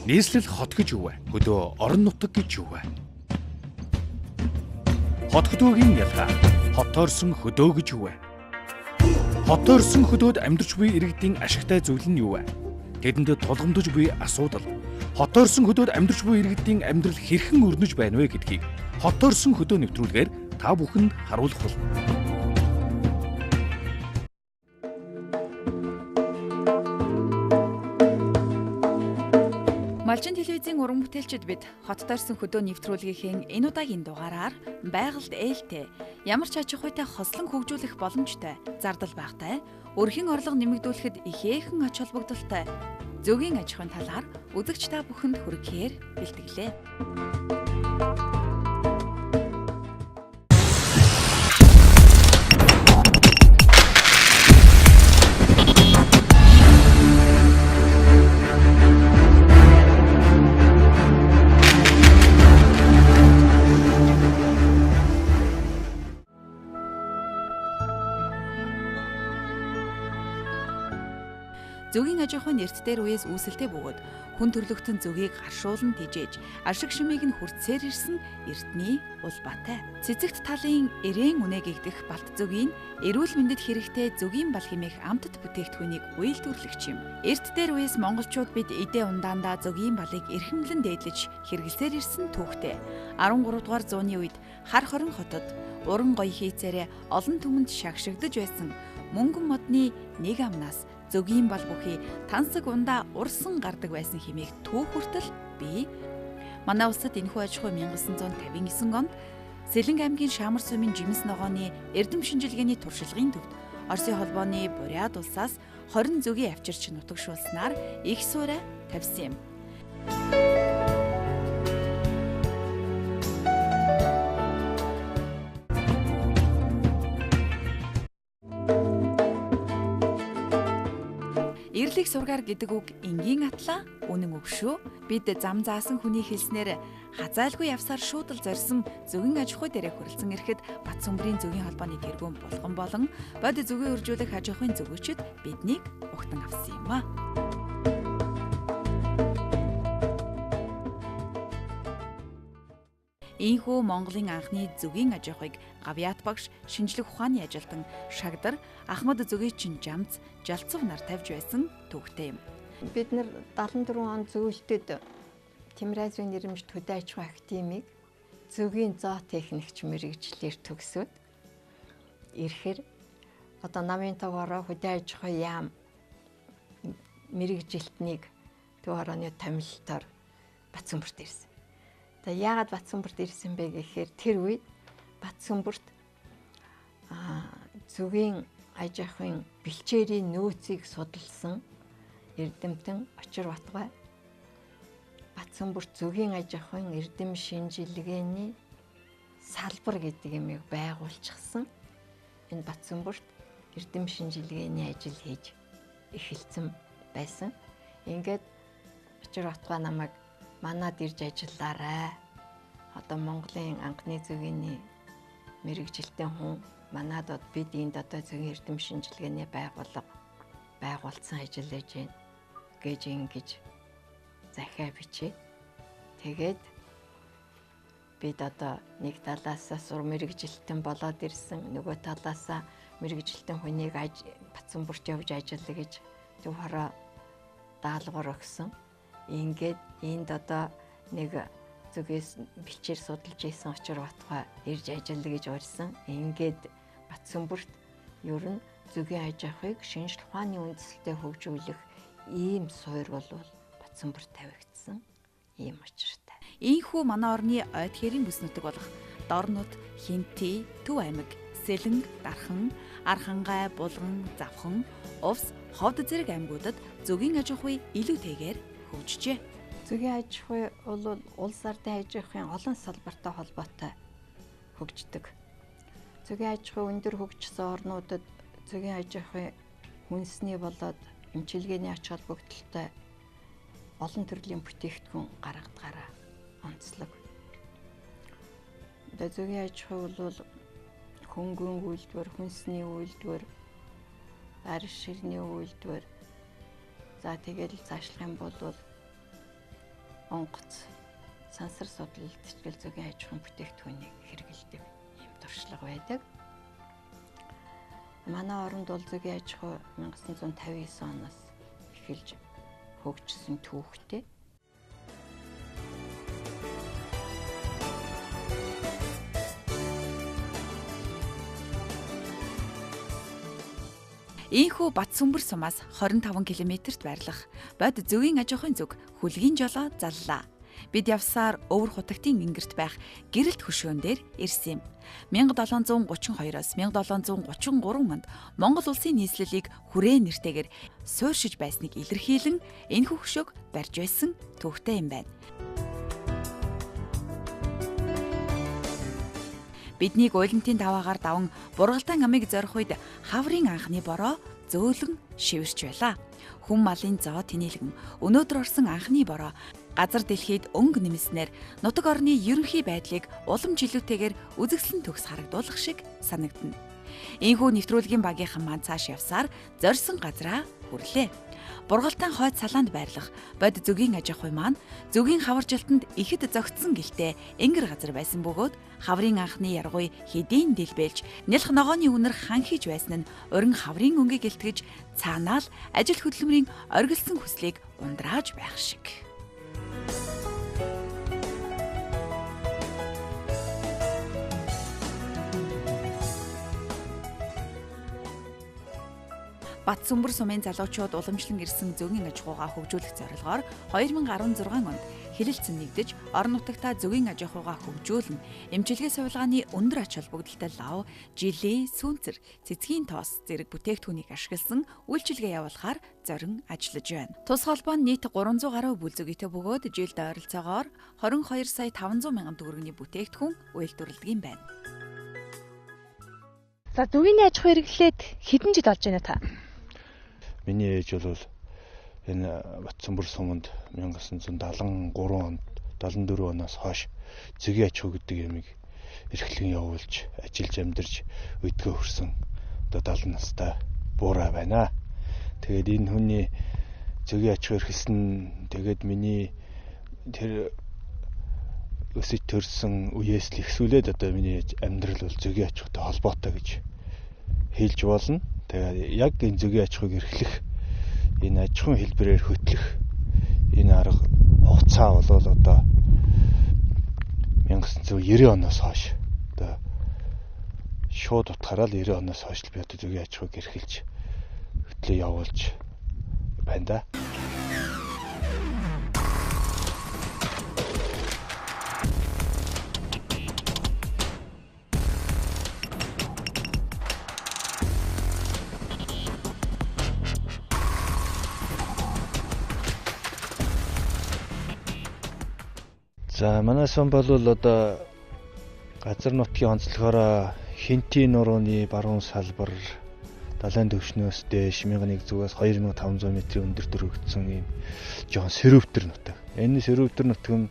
Нийслэл хот гэж юу вэ? Хөдөө орон нутаг гэж юу вэ? Хот хөдөөгийн ялгаа. Хотоорсон хөдөө гэж юу вэ? Хотоорсон хөдөөд амьдарч буй иргэдийн ашигтай зүйл нь юу вэ? Тэдэнд тулгамдж буй асуудал. Хотоорсон хөдөөд амьдарч буй иргэдийн амьдрал хэрхэн өрнөж байна вэ гэдгийг хотоорсон хөдөө нэвтрүүлгээр та бүхэнд харуулах болно. Малчин телевизийн уран бүтээлчид бид хотдорсон хөдөө нэвтрүүлгийнхээ энэ удаагийн дугаараар байгальд ээлтэй, ямар ч аж ахуйтай хослон хөгжүүлэх боломжтой, зардал багтай, өрхийн орлого нэмэгдүүлэхэд ихээхэн ач холбогдолтой зөвгийн аж ахуйн талаар үзэгч та бүхэнд хүргэхээр бэлтгэлээ. Зөвгийн аж ахуйн эрт дээр үеэс үүсэлтэй бөгөөд хүн төрлөختөн зөвгийг гаршуулан тижээж ашиг шимийг нь хүртсээр ирсэн эртний улбаатай. Цэцэгт талын эрээн үнээгдэх балт зөвгийн эрүүл мэндэд хэрэгтэй зөвгийн бал хэмээх амтд бүтээгдэхүүнийг үйлдвэрлэгч юм. Эрт дээр үеэс монголчууд бид эдээ ундаандаа зөвгийн балыг эрхэмлэн дээдлэж хэрэглэсээр ирсэн түүхтэй. 13 дугаар зууны үед хар хорин хотод уран гоё хийцээрээ олон түмэнд шагшигдж байсан мөнгөн модны нэг амнаас зөвгийн бал бүхий тансаг ундаа урсан гардаг байсан хэмээх түүх хүртэл бий. Манай улсад энэхүү аж ахуй 1959 онд Сэлэнг аймгийн Шамар сумын Жимс ногооны эрдэм шинжилгээний туршлагын төвд Оросын холбооны Бурят улсаас 20 зөвгийн авчирч нутагшуулснаар их суурай тавьсан юм. Ирлих сургаар гэдэг үг энгийн атлаа үнэн үг шүү. Бид зам заасан хүний хэлснээр хазайлгүй явсаар шуудал зорьсон зөвгийн аж ахуй дээрээ хүрэлцэн ирэхэд Батсүмбэрийн зөвгийн холбооны тэргуун булган болон бод зөвгийн үржүүлэх аж ахуйн зөвгөчд биднийг угтан авсан юм а. Ийхүү Монголын анхны зөвгийн аж ахуйг Гавьяат багш шинжлэх ухааны ажилтан Шагдар Ахмад зөвгийн жамц Жалцав нар тавьж байсан түүхтэй юм. Бид нар 74 он зөвлөлтөд Тимирязевын нэрмжт хөдөө аж ахуй академиг зөвгийн зоотехникч мэргэжлэр төгсөөд ирэхээр одоо намын тоогоороо хөдөө аж ахуй яам мэргэжилтнийг төв хорооны томилолтоор Батсүмбэрт ирсэн. Тэгээ яагаад Батсүмбэрт ирсэн бэ гэхээр тэр үед Батсүмбэрт зөвгийн аж ахуйн бэлчээрийн нөөцийг судалсан эрдэмтэн Очир Батгай Батсүмбэрт зөвгийн аж ахуйн эрдэм шинжилгээний салбар гэдэг юмыг байгуулчихсан. Энэ Батсүмбэрт эрдэм шинжилгээний ажил хийж эхэлсэн байсан. Ингээд Очир Батгай намайг манад ирж ажиллаарай. Одоо Монголын анхны зөвгийн мэргэжилтийн хүн манад бид энд одоо зөвгийн эрдэм шинжилгээний байгуулсан ажиллаж байна гэж ингэж захиа бичээ. Тэгээд бид одоо нэг талаасаа сур мэргэжилтэн болоод ирсэн, нөгөө талаасаа мэргэжилтэн хүнийг Батсүмбэрт явж ажиллая гэж төв хороо даалгавар өгсөн. Ингээд энд одоо нэг зөвгөөс бэлчээр судалж ийсэн Очир Батгай ирж ажиллая гэж урьсан. Ингээд Батсүмбэрт ер нь зөвгийн аж ахуйг шинжлэх ухааны үндэслэлтэй хөгжүүлэх ийм суурь бол Батсүмбэрт тавигдсан ийм учиртай. Ийхүү манай орны ойд хэрийн бүс нутаг болох Дорнот, Хинти, Төв аймаг, Сэлэнг, Дархан, Архангай, Булган, Завхан, Увс, Ховд зэрэг аймагуудад зөвгийн аж ахуй илүүтэйгээр хөгжижээ. Зөвгийн аж ахуй бол улс ардын аж ахуйн олон салбартай холбоотой хөгждөг. Зөвгийн аж ахуй өндөр хөгжсөн орнуудад зөвгийн аж ахуй хүнсний болоод эмчилгээний ач холбогдолтой олон төрлийн бүтээгдэхүүн гаргадгаараа онцлог. Одоо зөвгийн аж ахуй бол хөнгөн үйлдвэр, хүнсний үйлдвэр, арьс ширний үйлдвэр, за тэгэл цаашлах юм бол онгоц сансар судлалд тэтгэл зүйн аж ахуйн бүтээгдэхүүнийг хэрэглэдэг ийм туршлага байдаг. Манай оронд бол зүйн аж ахуй 1959 оноос эхэлж хөгжсөн түүхтэй. Ийхүү Батсүмбэр сумаас 25 км-т байрлах бод зүйн аж ахуйн зүг хүлгийн жолоо заллаа. Бид явсаар өвөр хутагтын гингэрт байх гэрэлт хөшөөн дээр ирсэн юм. 1732-оос 1733 онд Монгол улсын нийслэлийг хүрээн нэртэйгээр суурьшиж байсныг илэрхийлэн энэхүү хөшөөг барьж байсан түүхтэй юм байна. Биднийг уйлантын даваагаар даван Бургалтан амыг зорих үед хаврын анхны бороо зөөлөн шивэрч байлаа. Хүн малын зоо тэнэлгэн өнөөдөр орсон анхны бороо газар дэлхийд өнгө нэмснээр нутаг орны ерөнхий байдлыг улам жилүүтэйгээр үзэгслэн төгс харагдуулах шиг санагдана. Ийхүү нэвтрүүлгийн багийнхан маань цааш явсаар зорьсон газраа хүрлээ. Бургалтан хойд салаанд байрлах бод зөгийн аж ахуй маань зөгийн хаваржилтанд ихэд зогтсон гэлтэй энгэр газар байсан бөгөөд хаврын анхны яргуй хэдийн дэлбэлж нялх ногооны үнэр ханхиж байсан нь урин хаврын өнгийг илтгэж цаанаа л ажил хөдөлмөрийн оргилсон хүслийг ундрааж байх шиг. Батсүмбэр сумын залуучууд уламжлан ирсэн зөгийн аж ахуйгаа хөгжүүлэх зорилгоор 2016 онд хэлэлцэн нэгдэж орон нутагта зөгийн аж ахуйгаа хөгжүүлнэ. Эмчилгээ сувилгааны өндөр ач холбогдолтой лав, жилээ, сүүнцэр, цэцгийн тоос зэрэг бүтээгдэхүүнийг ашигласан үйлчилгээ явуулахаар зорин ажиллаж байна. Тус холбоо нь нийт 300 гаруй бүл зөгийтэй бөгөөд жилд ойролцоогоор 22 сая 500 мянган төгрөгийн бүтээгдэхүүн үйлдвэрлэдэг юм байна. За зөгийн аж ахуй хэрэглээд хэдэн жил болж байна та? Миний ээж бол энэ Батсүмбэр суманд 1973 онд 74 оноос хойш зөгийн аж ахуй гэдэг ямиг эрхлэн явуулж, ажиллаж амьдарч өдгөө хүрсэн одоо 70 настай буурай байна. Тэгээд энэ хүний зөгийн аж ахуй эрхэлсэн тэгээд миний тэр өсөж төрсэн үеэс л ихсүүлээд одоо миний амьдрал бол зөгийн аж ахуйтай холбоотой гэж хэлж болно. Тэгээд яг энэ зөгийн аж ахуйг эрхлэх, энэ аж ахуйн хэлбэрээр хөтлөх энэ арга хугацаа бол одоо 1990 оноос хойш одоо шууд утгаараа л 90 оноос хойш би одоо зөгийн аж ахуйг эрхэлж хөтлөө явуулж байна да. За манай сум бол одоо газар нутгийн онцлогоороо Хинтийн нурууны баруун салбар далайн төвшнөөс дээш 1100-аас 2500 метрийн өндөр дөрвөгдсөн ийм жоон сэрүүвтер нутаг. Энэ сэрүүвтер нутаг нь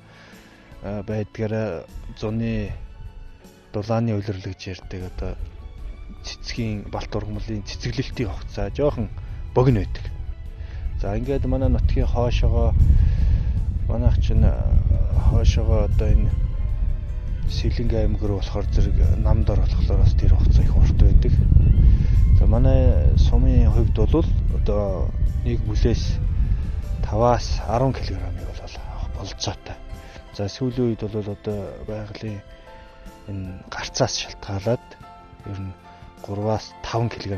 байдгаараа зуны дулааны улирлэгж ярьдаг одоо цэцгийн балт ургамлын цэцэглэлтийн хугацаа жоохон богино байдаг. За ингээд манай нутгийн хоошоогоо манайх чинь хоошоогоо одоо энэ Сэлэнг аймаг руу болохоор зэрэг намдор болохоор бас тэр хугацаа их урт байдаг. За манай сумын хувьд бол одоо нэг бүлээс 5-аас 10 кг-ыг бол авах болцоотой. За сүүлийн үед бол одоо байгалийн энэ гарцаас шалтгаалаад ер нь 3-аас 5 кг,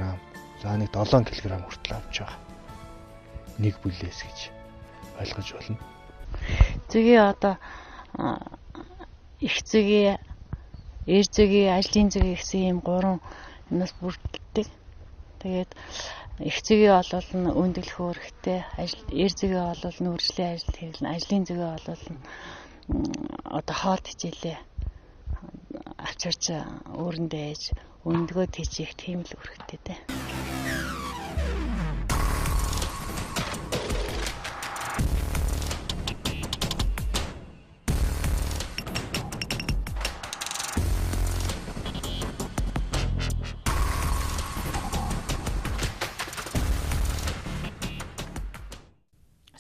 за нэг 7 кг хүртэл авч байгаа. Нэг бүлээс гэж ойлгож байна. Зөгийн одоо их зөгийн, эр зөгийн, ажлын зөгийн гэсэн ийм 3 юмнаас бүрддэг. Тэгээд их зөгийн бол нь өндөглөх үүрэгтэй, эр зөгийн бол нь үржлийн ажил хэрэглэн, ажлын зөгийн бол нь одоо хоол хичээлээ авчирч өөрөндөө ээж өндгөө тийчих тийм л үүрэгтэй дээ.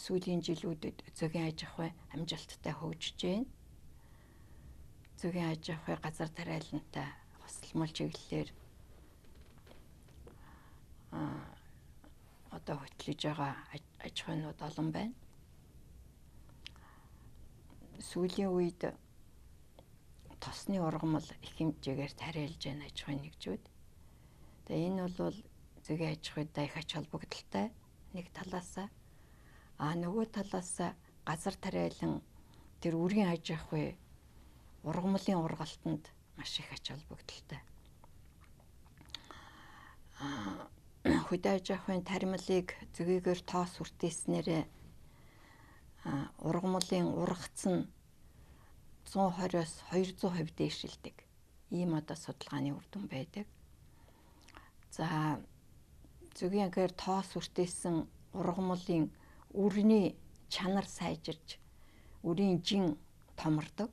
сүүлийн жилүүдэд зөгийн аж ахуй амжилттай хөгжиж байна. Зөгийн аж ахуй газар тариалантай хосолмол чиглэлээр одоо хөтлөж байгаа аж ахуйнууд олон байна. Сүүлийн үед тосны ургамал их хэмжээгээр тариалж байна аж ахуйн нэгжүүд. Тэгээ энэ бол зөгийн аж ахуйтай их ач холбогдолтой нэг талаасаа, нөгөө талаасаа газар тариалан тэр үрийн аж ахуй ургамлын ургалтанд маш их ач холбогдолтой. Хөдөө аж ахуйн таримлыг зөгийгээр тоос хүртээснээр ургамлын ургац нь 120-оос 200% дээшилдэг. Ийм одоо судалгааны үр дүн байдаг. За зөгийгээр тоос хүртээсэн ургамлын үрний чанар сайжирч үрийн жин томордог.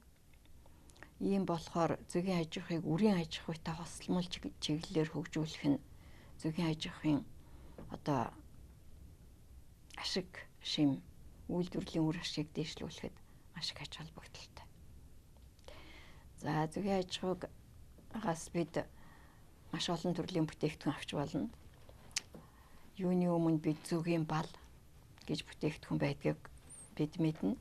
Ийм болохоор зөгийн аж ахуйг үрийн аж ахуйтай хосолмол чиглэлээр хөгжүүлэх нь зөгийн аж ахуйн одоо ашиг шим үйлдвэрлэлийн үр ашгийг дээшлүүлэхэд маш их ач холбогдолтой. За зөгийн аж ахуйгаас бид маш олон төрлийн бүтээгдэхүүн авч болно. Юуны өмнө бид зөгийн бал гэж бүтээгдэхүүн байдгийг бид мэднэ.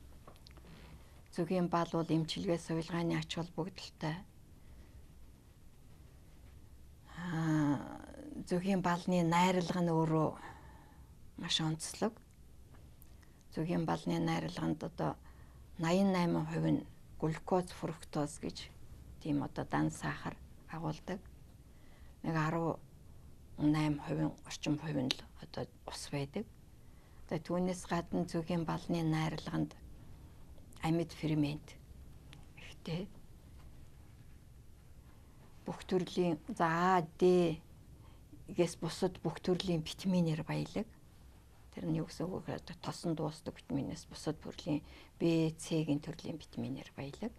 Зөгийн бал бол эмчилгээ сувилгааны ач холбогдолтой. Зөгийн балны найрлага нь өөрөө маш онцлог. Зөгийн балны найрлаганд одоо 88% нь глюкоз, фруктоз гэж тийм одоо дан сахар агуулдаг. Нэг 18% орчим хувь нь л одоо ус байдаг. Тэгээ түүнээс гадна зөгийн балны найрлаганд амьд фермент ихтэй бүх төрлийн А, Д гээс бусад бүх төрлийн витаминээр баялаг. Тэр нь юу гэсэн үг вэ? Тосон дуустдаг витаминээс бусад төрлийн В, С-ийн төрлийн витаминээр баялаг.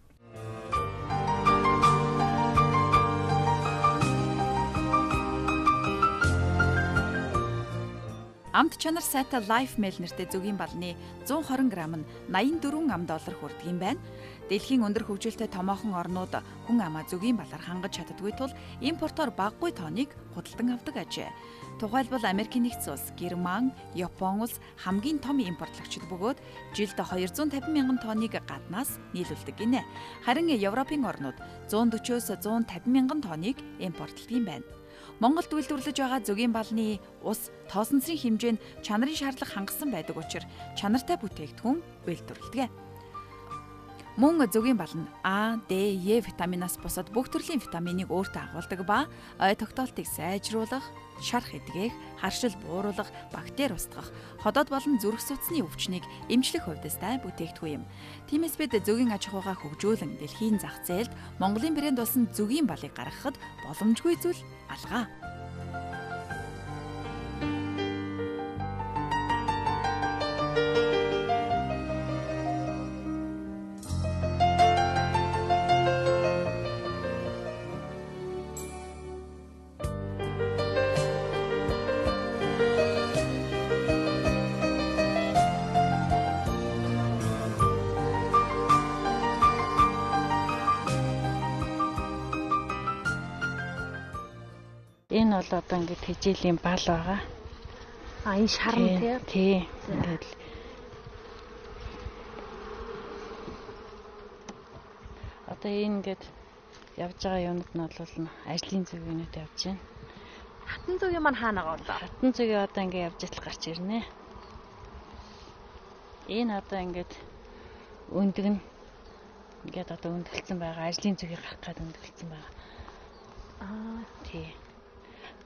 Амт чанар сайтай Life Mail нэртэй зөгийн балны 120 г нь 84 ам доллар хүрдэг юм байна. Дэлхийн өндөр хөгжилтэй томоохон орнууд хүн амаа зөгийн балаар хангаж чаддгүй тул импортоор багагүй тооныг худалдан авдаг ажээ. Тухайлбал Америкийн нэгдсэн улс, Герман, Япон улс хамгийн том импортлагчид бөгөөд жилд 250 мянган тонныг гаднаас нийлүүлдэг гинэ. Харин Европын орнууд 140-оос 150 мянган тонныг импортлдог юм байна. Монголд үйлдвэрлэж байгаа зөгийн балны ус тоосонцрын хэмжээнд чанарын шаардлага хангасан байдаг учраас чанартай бүтээгдэхүүн үйлдвэрлэдэг. Мөн зөгийн бал нь А, Д, Е витаминаас бусад бүх төрлийн витаминыг өөртөө агуулдаг ба ой тогтоолтыг сайжруулах, шарх эдгэх, харшил бууруулах, бактери устгах, ходоод болон зүрх судасны өвчнийг эмчлэх хувьдастай бүтээгдэхүүн юм. Тиймээс бид зөгийн аж ахуйгаа хөгжүүлэн дэлхийн зах зээлд Монголын брэнд болсон зөгийн балыг гаргахад боломжгүй зүйл алгаа. Энэ бол одоо ингээд хижээлийн бал байгаа. Энэ шарн тий. Ингээд одоо энэ ингээд явж байгаа юмуд нь бол ажлын зөвгөнүүд явж байна. Хатан зөгийн маань хаана байгаа вэ? Хатан зөгийн одоо ингээд явж идэл гарч ирнэ. Энэ одоо ингээд өндөг нь ингээд одоо өндөлцсөн байгаа. Ажлын зөгийг гарах гээд өндөлцсөн байгаа. Тий.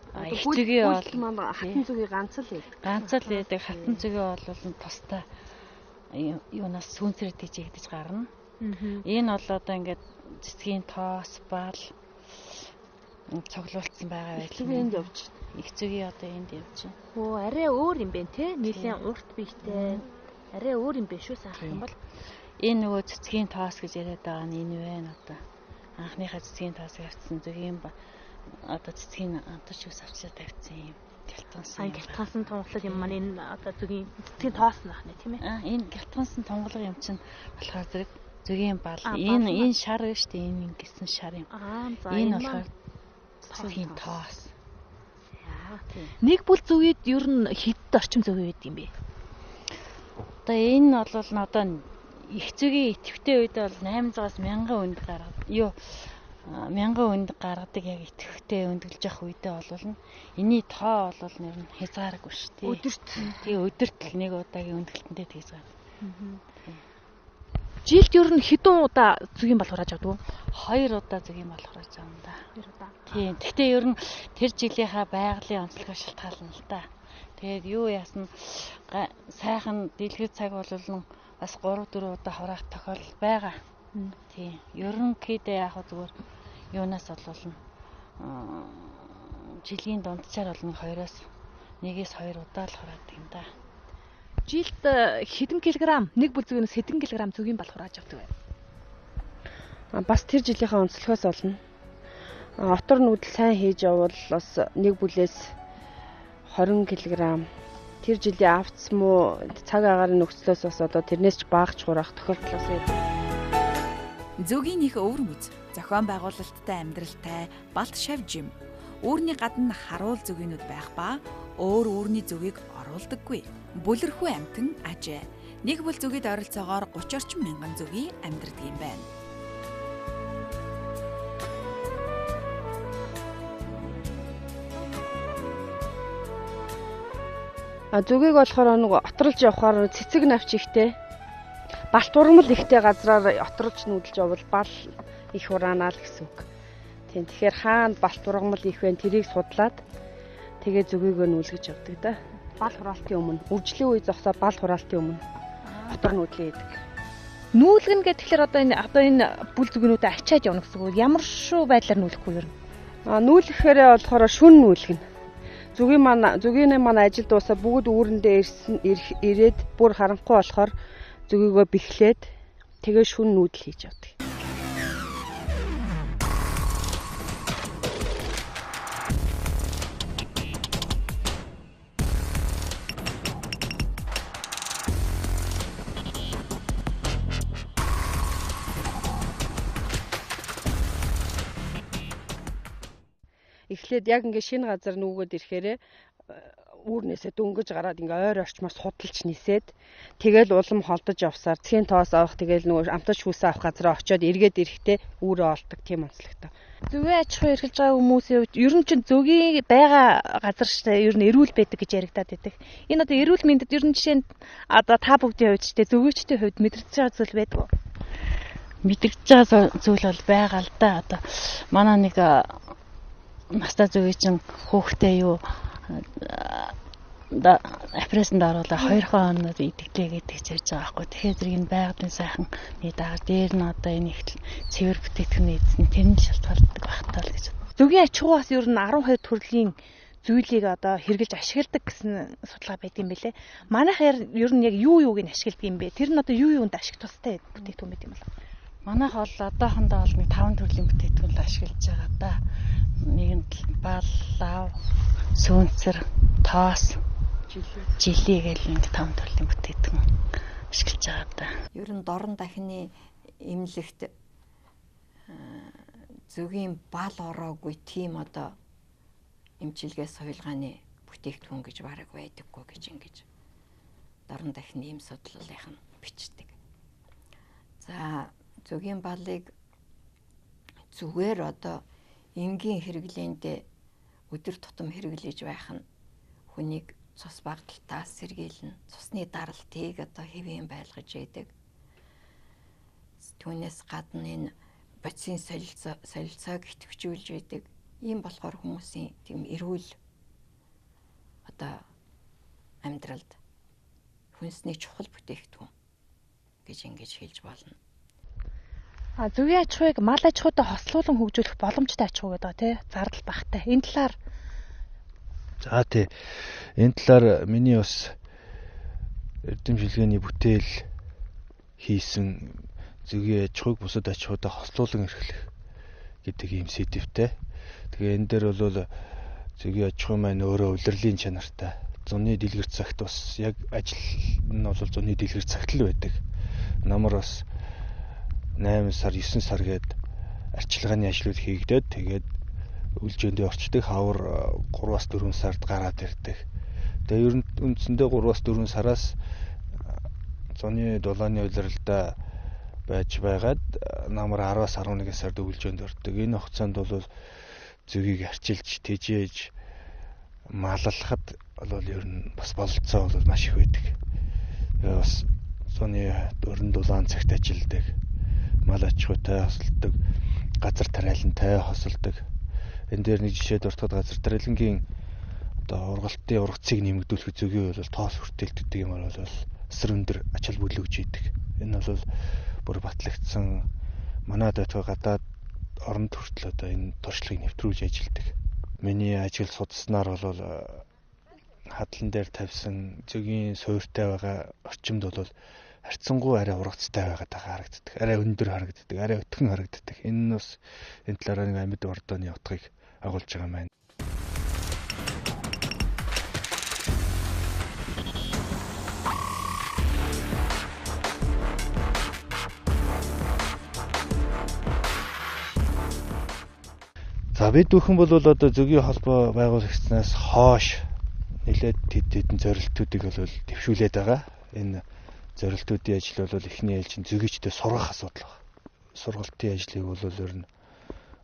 Их зөгийн бол хатан зөгийн ганц л байдаг. Ганц л байдаг. Хатан зөгийн бол тустай юунаас сүүнсрээд тийжэгдэж гарна. Энэ бол одоо ингээд цэцгийн тоос, бал цоглуулсан байгаа байх. Энд явж. Их зөгийн одоо энд явж байна. Хөө арай өөр юм бэ те? Нилийн урт бийтэй. Арай өөр юм бэ шүү саах юм бол. Энэ нөгөө цэцгийн тоос гэж яриад байгаа нь энэ байна одоо. Анхныхаа цэцгийн тоосыг авчихсан зөгийн одоо цэцгийн амтарч ус авчаад тавьсан юм. гялтгансан. Гялтгансан тунгалаг юм маань энэ одоо зүгийн цэцгийн тоос нах нэ тийм ээ. Энэ гялтгансан тунгалаг юм чинь болохоор зэрэг зүгийн бал. Энэ шар биш үү? Энэ ингэсэн шар юм. За энэ болохоор цэцгийн тоос. Нэг бүл зүгийд ер нь хэдд орчим зүгі байд юм бэ? Одоо энэ бол одоо их зүгийн идэвхтэй үед бол 800-аас 1000 өнд гараад 1000 өнд гаргадаг яг идэвхтэй өндөглөж явах үедээ бол энэний тоо бол нэр нь хязгааргүй шүү дээ. Өдөрт. Тэгээ өдөрт л нэг удаагийн өндөглөлтөндөө тэгж гарна. Жилд ер нь хэдэн удаа зүгийн бал хурааж авдаг вэ? 2 удаа зүгийн бал хурааж авна да. 2 удаа. Тийм. Гэхдээ ер нь тэр жилийнхаа байгалийн онцлогоос шалтгаална л да. Тэгээд юу яасан сайхан дэлгэр цаг бол бас 3-4 удаа хураах тохиолдол байгаа. Тийм. Ерөнхийдөө яг зүгээр юунаас болвол жилийн дунджаар бол 2-оос 1-2 удаа л хураадаг юм да. Жилд хэдэн килограмм нэг бүл зүгээс хэдэн килограмм зүгийн бал хурааж авдаг вэ? Бас тэр жилийнхаа онцлогоос болно. Отор нүүдэл сайн хийж явбал бас нэг бүлээс 20 кг. Тэр жилийн авц муу цаг агаарын нөхцлөөс бас одоо тэрнээс ч багч хураах тохиолдол бас байдаг. Зүгийн их өвөрмөц, зохион байгуулалттай амьдралтай балт шавжим. Үүрний гадна харуул зүгийнүүд байх ба өөр үүрний зүгийг оруулдаггүй. Бүлэрхүү амтан ажээ. Нэг бүл зүгийд ойролцоогоор 30 орчим мянган зүгийн амьдардаг юм байна. Зүгийг болохоор нэг отролж явахаар цэцэг навч ихтэй. Балт ургамал ихтэй газраар отролж нүүдэлж явбал бал их хураанаа л гэсэн үг. Тийм. Тэгэхээр хаана балт ургамал их вэ? Тэрийг судлаад тэгээ зүгийгөө нүүлгэж явдаг да. Бал хураалтын өмнө, өвжлийн үе зогсоод бал хураалтын өмнө отор нүүдлээ хийдэг. Нүүлгэн гэхэлэр одоо энэ бүл зүгнүүдэд ачаад явна гэсэн үг. Ямар шүү байдлаар нүүлэхгүй юу? Нүүлгэхээр болохоор шүн нүүлгэн. Зүгийн маань ажил дуусаа бүгд үүрэндээ ирээд бүр харанхуй болохоор зүгийгөө бэхлээд тэгээ шүн нүүдэл хийж явдаг. Эхлээд яг ингээ шинэ газар нүгөөд ирэхээрээ үүрнээсээ дөнгөж гараад ингээ ойр орчмоор судалж нисээд тэгэл улам холдож явсаар цэгийн тоос авах тэгэл нөгөө амтаж хүүсээ авах газараа очиод эргээд ирэхдээ үүрээ олдог тийм онцлогтой. Зүгийн аж ахуй эрхэлж байгаа хүмүүсийн хувьд ер нь чинь зүгийн байгаа газар штэ ер нь эрүүл байдаг гэж яригадаад байдаг. Энэ одоо эрүүл мэндэд ер нь жишээ нь одоо та бүгдийн хувьд штэ зүгийчдийн хувьд мэдрэгдэж байгаа зүйл байдаг уу? Мэдрэгдэж байгаа зүйл бол байгаа л да. Одоо манай нэг настай зүгийн чинь хөөхтэй юу апресэнд оруулаад 2 хоног идэгдээ гэдэг ч ярьж байгаа байхгүй. Тэгэхээр зэрэг энэ байгалийн сайхны дагаар дээр нь одоо энэ их цэвэр бүтээгдэхүүн эзэн тэр нь шалтгаалдаг багтаа л гэж. Зүгийн аж ахуй бас ер нь 12 төрлийн зүйлийг одоо хэрэгжилж ашигладаг гэсэн судалгаа байдаг юм бэлээ. Манайхаар ер нь яг юуг нь ашигладаг юм бэ? Тэр нь одоо юу юунд ашиг тустай бүтээгдэхүүн байт юм бол. Манайх бол одоохондоо бол 5 төрлийн бүтээгдэхүүн л ашиглаж байгаа да. Нэг нь бал, лав, сүүнцэр, тоос, жилий гэл нэг 5 төрлийн бүтээгдэхүүн ашиглаж байгаа да. Ер нь дорн дахины эмнэлэгт зүгийн бал ороогүй тийм одоо эмчилгээ сувилгааны бүтээгдэхүүн гэж бараг байдаггүй гэж ингэж дорн дахины эм судлалынх нь бичдэг. За зүгийн балыг зүгээр одоо энгийн хэрэглээндээ өдөр тутам хэрэглэж байх нь хүнийг цус багталтаас сэргийлнэ. Цусны даралтыг одоо хэвэн байлгаж яадаг. Түүнээс гадна энэ бодисын солилцоог идэвхжүүлж яадаг. Ийм болохоор хүмүүсийн тийм эрүүл одоо амьдралд хүнсний чухал бүтээгдэхүүн гэж ингэж хэлж болно. Зүгийн аж ахуйг мал аж ахуйтай хослуулан хөгжүүлэх боломжтой аж ахуй гэдэг тий зардал багтай. Энэ талаар тий. Энэ талаар миний бас эрдэм шилгээний бүтээл хийсэн зүгийн аж ахуйг бусад аж ахуйтай хослуулан эрхлэх гэдэг ийм сэдвтэй. Тэгээ энэ дээр бол зөгийн аж ахуй маань өөрөө улирлын чанартай. Зуны дэлгэр цагт бас яг ажил нь бол зуны дэлгэр цагт л байдаг. Намар бас 8 сар 9 сар гээд арчилгааны ажлууд хийгдээд тэгээд үлжээндээ орчдөг. Хавар 3-4 сард гараад ирдэг. Тэгээ ер нь үндсэндээ 3-4 сараас зуны дулааны улиралдаа байж байгаад намар 10-11 сард үлжээнд ордог. Энэ хугацаанд бол зөгийг арчилж, тэжээж, маллахад бол ер нь бас бололцоо бол маш их байдаг. Тэгээ бас зуны өрн дулаан цагт ажилладаг. Мал аж ахуйтай хосолдог, газар тариалантай хосолдог. Энэ дээр нэг жишээ дуртахад газар тариалангийн одоо ургалтын ургацыг нэмэгдүүлэх зөгийн бол тоос хүртээлддэг юм бол өсөр өндөр ач холбогдол өгж идэг. Энэ бол бүр батлагдсан манад байтугай гадаад оронд хүртэл одоо энэ туршлагыг нэвтрүүлж ажилладаг. Миний ажил судалснаар бол хадлан дээр тавьсан зөгийн суурьтай байгаа орчимд бол харьцангуй арай ургацтай байгаад харагддаг. Арай өндөр харагддаг, арай өтгөн харагддаг. Энэ нь бас энэ талаараа нэг амьд ордооны утгыг агуулж байгаа юм байна. За бид бүхэн бол одоо зөгийн холбоо байгуулагчнаас хойш нэлээд хэдэн зорилтуудыг бол дэвшүүлээд байгаа. Энэ зорилтуудын ажил бол эхний ээлжинд зөгийчдээ сургах асуудал байна. Сургалтын ажлыг бол ер нь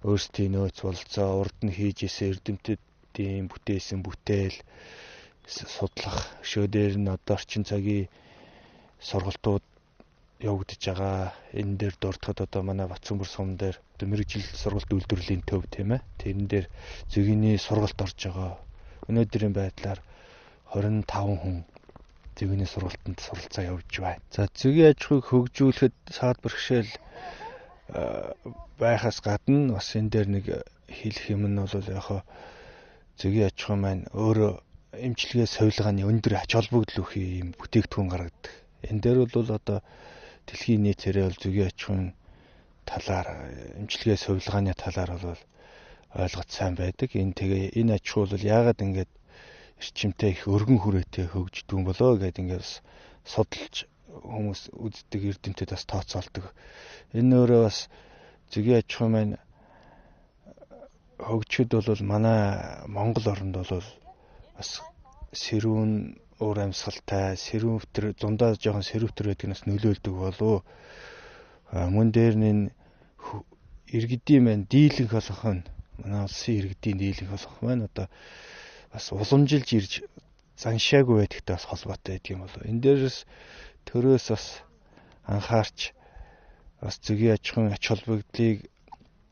өөрсдийн нөөц бололцоо урд нь хийж исэн эрдэмтдийн бүтээсэн бүтээл судлах. Өшөө дээр нь одоо орчин цагийн сургалтууд явагдаж байгаа. Энэ дээр дурдхад одоо манай Батцанбөр сум дээр одоо мэрэгжил сургалт үйлдвэрлэлийн төв тийм ээ. Тэрэн дээр зөгийний сургалт орж байгаа. Өнөөдрийн байдлаар 25 хүн зөгийний сургалтанд суралцаа явуулж байна. За зөгийн аж ахуйг хөгжүүлэхэд саад бэрхшээл байхаас гадна бас энэ дээр нэг хэлэх юм нь бол яг зөгийн аж ахуй маань өөрөө эмчилгээ сувилгааны өндөр ач холбогдол өгөх юм бүтээгдэхүүн гаргадаг. Энэ дээр бол одоо дэлхийн нийтээрээ бол зөгийн аж ахуйн талаар эмчилгээ сувилгааны талаар бол ойлгот сайн байдаг. Энэ аж ахуй бол яагаад ингэж эрчимтэй их өргөн хүрээтэй хөгждөг юм болоо гэдэг ингэж судалж хүмүүс үздэг эрдэмтэд бас тооцоолдог. Энэ өөрөө бас зөгийн аж ахуй маань хөгжөхөд бол манай Монгол оронд бол бас сэрүүн уур амьсгалтай, сэрүүвтер дундаа жоохон сэрүүвтер байдаг нь нөлөөлдөг болов. Мөн дээр нь иргэдийн маань дийлэнх болох нь манай улсын иргэдийн дийлэнх болох маань одоо бас уламжилж ирж заншаагүй байдагтай бас холбоотой байдаг юм болов. Энэ дээрээс төрөөс бас анхаарч бас зөгийн аж ахуйн ач холбогдлыг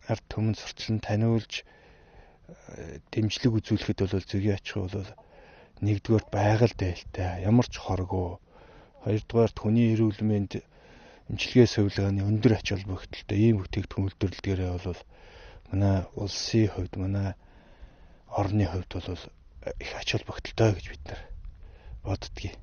ард түмэнд сурталчилан таниулж дэмжлэг үзүүлэхэд бол зөгийн аж ахуй бол нэгдүгээр байгаль дээлтэй, ямар ч хоргүй. Хоёрдугаар хүний эрүүл мэнд эмчилгээ сувилгааны өндөр ач холбогдолтой ийм бүтээгдэхүүн үйлдвэрлэдгээрээ бол манай улсын хувьд, манай орны хувьд бол их ач холбогдолтой гэж бид нар боддгийг.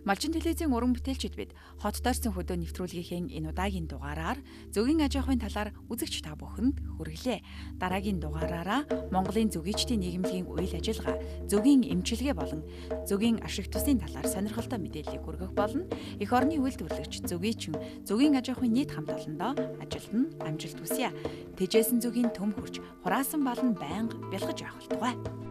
Малчин телевизийн уран бүтээлчид бид хот дорсон хөдөө нэвтрүүлгийнхээ энэ удаагийн дугаараар зөгийн аж ахуйн талаар үзэгч та бүхэнд хүргэлээ. Дараагийн дугаараараа Монголын зөгийчдийн нийгэмлэгийн үйл ажиллагаа, зөгийн эмчилгээ болон зөгийн ашиг тусын талаар сонирхолтой мэдээллийг хүргэх болно. Эх орны үйлдвэрлэгч зөгийчин зөгийн аж ахуйн нийт хамт олондоо ажилтан амжилт хүсье. Тэжээсэн зөгийн төм хурж хураасан балан байнга бэлгэж явах болтугай.